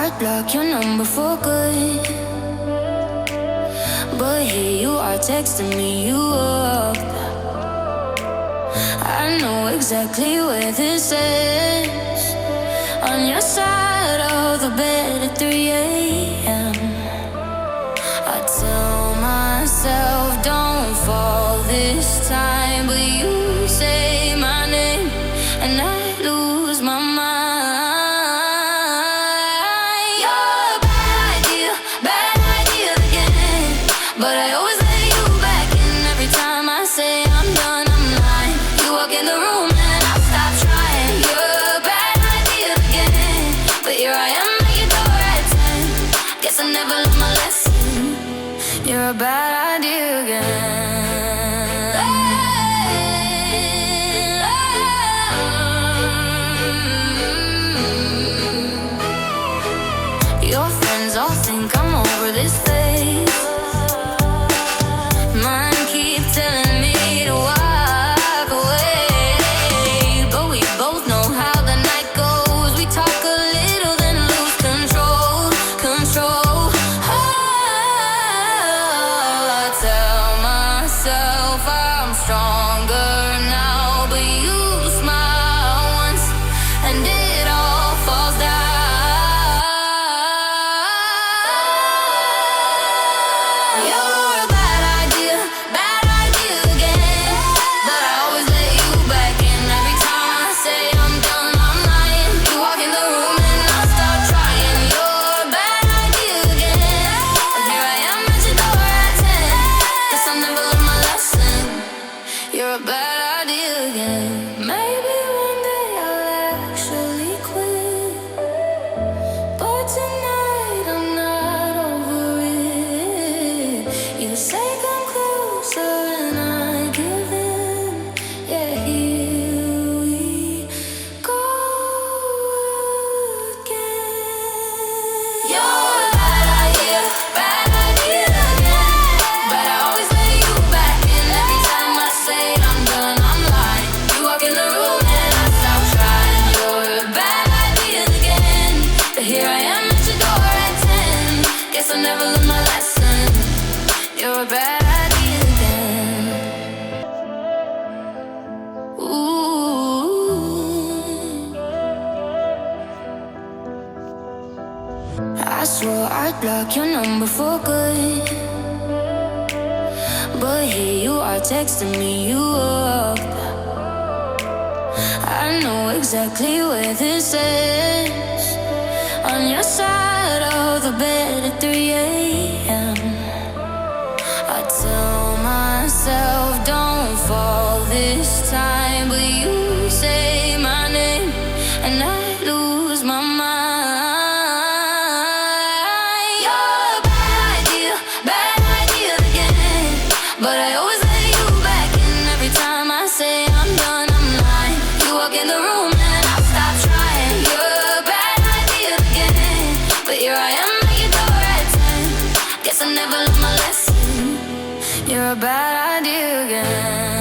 I'd block your number for good, but here you are texting me you up. I know exactly where this is, on your side of the bed at 3 a.m. I tell myself don't fall this time, but you say my name and I lose my mind. You're a bad idea again, but I always let you back in every time I say I'm done, I'm lying. You walk in the room and I stop trying. You're a bad idea again, but here I am at your door at 10. Guess I never learned my lesson. You're a bad idea again. Your friends all think I'm over this phase. Mine keep telling me to walk away, but we both know how the night goes. We talk a little then lose control. I tell myself I'm stronger now, but you smile once and it all falls down. You're a bad idea again, but I always let you back in every time I say I'm done, I'm lying. You walk in the room and I start trying. You're a bad idea again, but here I am at your door at 10. Guess I never learned my lesson. You're a bad idea again. Maybe one day I'll actually quit, but tonight I'm not over it. You say come closer and I give in. Yeah, here we go again. You're a bad idea again, but I always let you back in every time I say I'm done, I'm lying. You walk in the room and I stop trying. You're a bad idea again, but here I am at your door at 10. Guess I never learned my lesson. You're a bad idea again. Ooh, I swore I'd block your number for good, but here you are texting me you up. I know exactly where this is, on your side of the bed at 3 a.m. I tell myself don't fall this time, but you say my name and I lose my mind. You're a bad idea again, but I always let you back in every time I say I'm done, I'm lying. You walk in the room and I stop trying. You're a bad idea again, but here I am at your door at 10. Guess I never learned my lesson. You're a bad idea again.